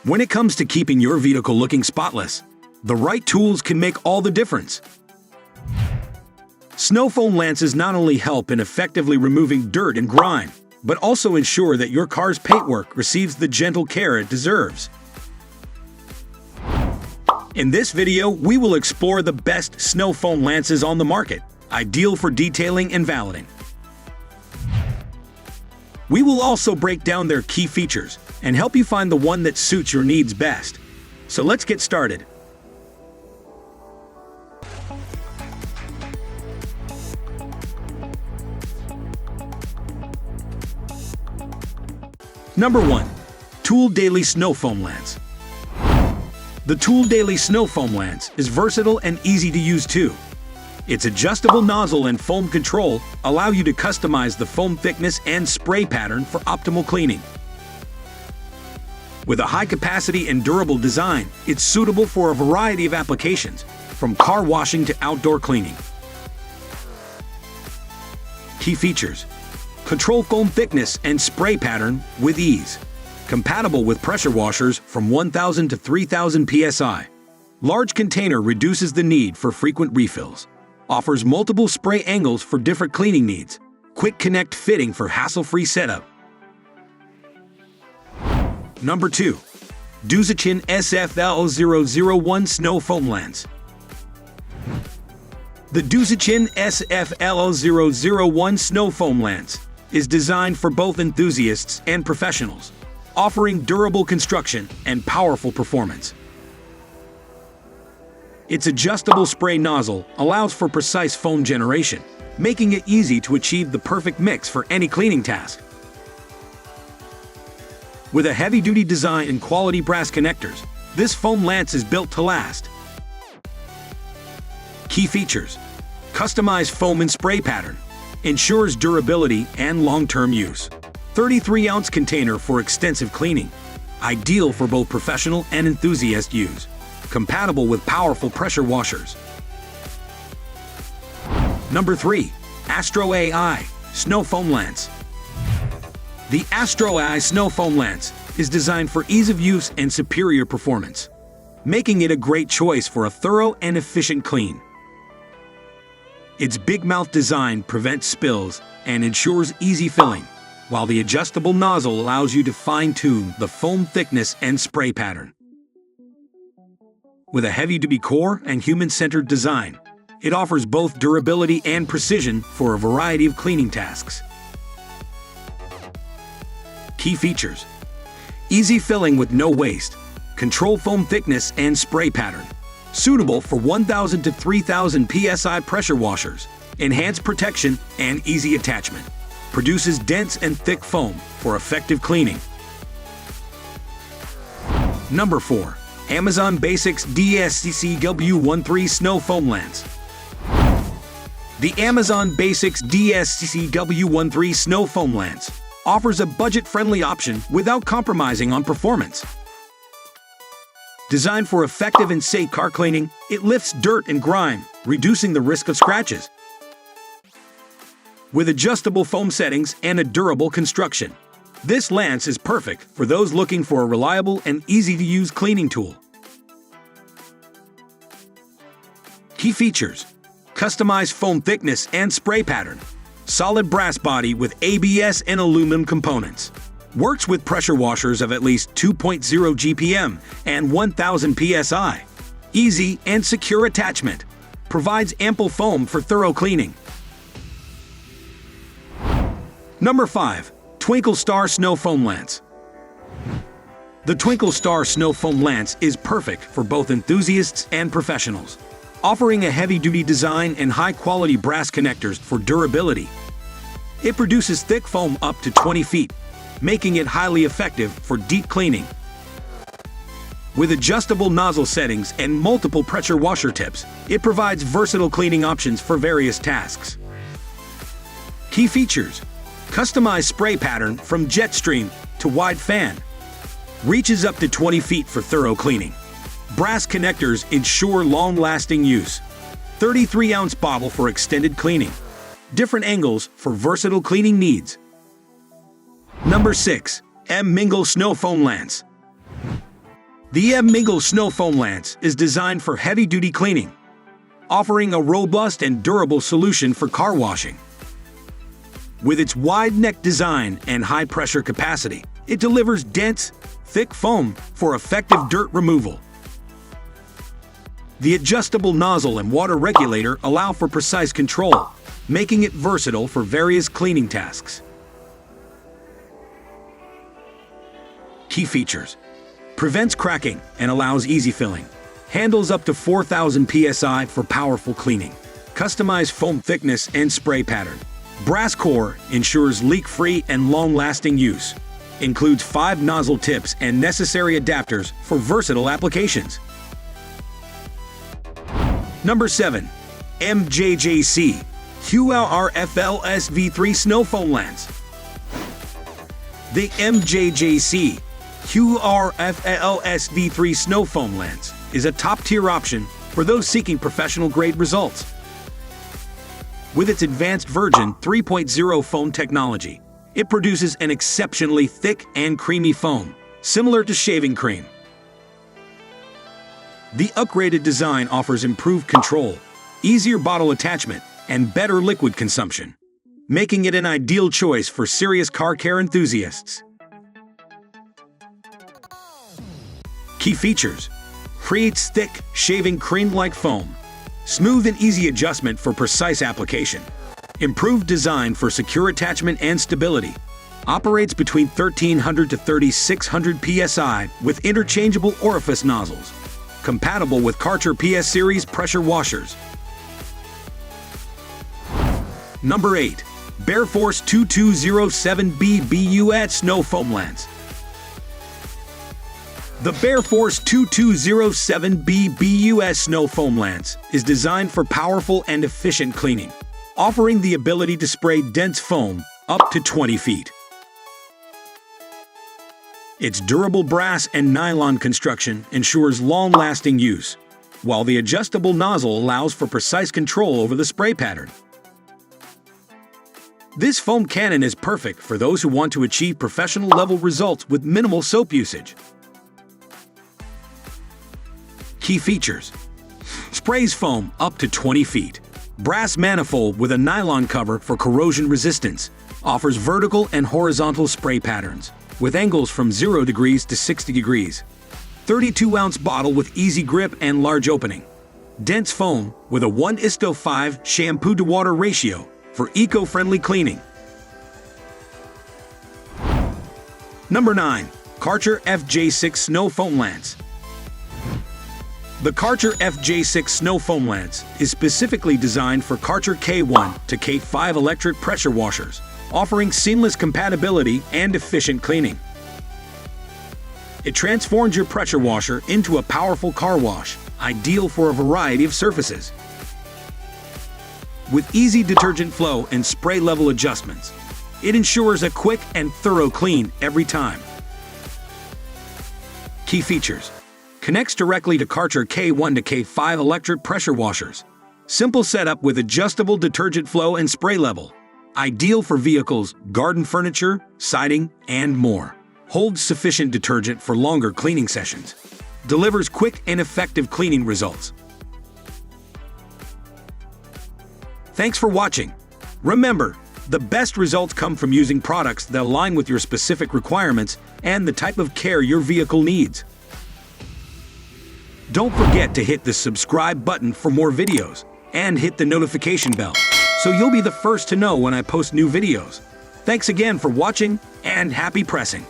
When it comes to keeping your vehicle looking spotless, the right tools can make all the difference. Snow foam lances not only help in effectively removing dirt and grime, but also ensure that your car's paintwork receives the gentle care it deserves. In this video, we will explore the best snow foam lances on the market, ideal for detailing and valeting. We will also break down their key features and help you find the one that suits your needs best. So let's get started. Number 1. Tool Daily Snow Foam Lance. The Tool Daily Snow Foam Lance is versatile and easy to use too. Its adjustable nozzle and foam control allow you to customize the foam thickness and spray pattern for optimal cleaning. With a high-capacity and durable design, it's suitable for a variety of applications, from car washing to outdoor cleaning. Key features: control foam thickness and spray pattern with ease. Compatible with pressure washers from 1,000 to 3,000 psi. Large container reduces the need for frequent refills. Offers multiple spray angles for different cleaning needs. Quick connect fitting for hassle-free setup. Number 2. DUSICHIN SFL001 Snow Foam Lance. The DUSICHIN SFL001 Snow Foam Lance is designed for both enthusiasts and professionals, offering durable construction and powerful performance. Its adjustable spray nozzle allows for precise foam generation, making it easy to achieve the perfect mix for any cleaning task. With a heavy-duty design and quality brass connectors, this foam lance is built to last. Key features: customized foam and spray pattern, ensures durability and long-term use. 33-ounce container for extensive cleaning, ideal for both professional and enthusiast use. Compatible with powerful pressure washers. Number 3. AstroAI Snow Foam Lance. The AstroAI Snow Foam Lance is designed for ease of use and superior performance, making it a great choice for a thorough and efficient clean. Its big mouth design prevents spills and ensures easy filling, while the adjustable nozzle allows you to fine-tune the foam thickness and spray pattern. With a heavy-duty core and human-centered design, it offers both durability and precision for a variety of cleaning tasks. Key features: easy filling with no waste, control foam thickness and spray pattern, suitable for 1,000 to 3,000 psi pressure washers, enhanced protection and easy attachment, produces dense and thick foam for effective cleaning. Number 4. Amazon Basics DSCCW13 Snow Foam Lance. The Amazon Basics DSCCW13 Snow Foam Lance offers a budget-friendly option without compromising on performance. Designed for effective and safe car cleaning, it lifts dirt and grime, reducing the risk of scratches. With adjustable foam settings and a durable construction, this lance is perfect for those looking for a reliable and easy-to-use cleaning tool. Key features: customized foam thickness and spray pattern, solid brass body with ABS and aluminum components, works with pressure washers of at least 2.0 GPM and 1,000 psi, easy and secure attachment, provides ample foam for thorough cleaning. Number 5. Twinkle Star Snow Foam Lance. The Twinkle Star Snow Foam Lance is perfect for both enthusiasts and professionals, offering a heavy-duty design and high-quality brass connectors for durability. It produces thick foam up to 20 feet, making it highly effective for deep cleaning. With adjustable nozzle settings and multiple pressure washer tips, it provides versatile cleaning options for various tasks. Key features: customized spray pattern from jet stream to wide fan. Reaches up to 20 feet for thorough cleaning. Brass connectors ensure long-lasting use. 33-ounce bottle for extended cleaning. Different angles for versatile cleaning needs. Number 6. MINGLE Snow Foam Lance. The MINGLE Snow Foam Lance is designed for heavy-duty cleaning, offering a robust and durable solution for car washing. With its wide neck design and high-pressure capacity, it delivers dense, thick foam for effective dirt removal. The adjustable nozzle and water regulator allow for precise control, making it versatile for various cleaning tasks. Key features: prevents cracking and allows easy filling. Handles up to 4,000 psi for powerful cleaning. Customized foam thickness and spray pattern. Brass core ensures leak-free and long-lasting use. Includes 5 nozzle tips and necessary adapters for versatile applications. Number 7. MJJC QRFLS V3 Snow Foam Lance. The MJJC QRFLS V3 Snow Foam Lance is a top-tier option for those seeking professional-grade results. With its advanced version 3.0 foam technology, it produces an exceptionally thick and creamy foam, similar to shaving cream. The upgraded design offers improved control, easier bottle attachment, and better liquid consumption, making it an ideal choice for serious car care enthusiasts. Key features: creates thick, shaving cream-like foam, smooth and easy adjustment for precise application, improved design for secure attachment and stability, operates between 1,300 to 3,600 psi with interchangeable orifice nozzles, compatible with Karcher PS Series pressure washers. Number 8. Bearforce 2207B BUS Snow Foam Lance. The Bearforce 2207B BUS Snow Foam Lance is designed for powerful and efficient cleaning, offering the ability to spray dense foam up to 20 feet. Its durable brass and nylon construction ensures long-lasting use, while the adjustable nozzle allows for precise control over the spray pattern. This foam cannon is perfect for those who want to achieve professional-level results with minimal soap usage. Key features: sprays foam up to 20 feet. Brass manifold with a nylon cover for corrosion resistance. Offers vertical and horizontal spray patterns, with angles from 0 degrees to 60 degrees. 32-ounce bottle with easy grip and large opening. Dense foam with a 1:5 shampoo-to-water ratio for eco-friendly cleaning. Number 9. Karcher FJ6 Snow Foam Lance. The Karcher FJ6 Snow Foam Lance is specifically designed for Karcher K1 to K5 electric pressure washers, offering seamless compatibility and efficient cleaning. It transforms your pressure washer into a powerful car wash, ideal for a variety of surfaces. With easy detergent flow and spray level adjustments, it ensures a quick and thorough clean every time. Key features: connects directly to Karcher K1 to K5 electric pressure washers. Simple setup with adjustable detergent flow and spray level. Ideal for vehicles, garden furniture, siding, and more. Holds sufficient detergent for longer cleaning sessions. Delivers quick and effective cleaning results. Thanks for watching. Remember, the best results come from using products that align with your specific requirements and the type of care your vehicle needs. Don't forget to hit the subscribe button for more videos and hit the notification bell so you'll be the first to know when I post new videos. Thanks again for watching and happy pressing!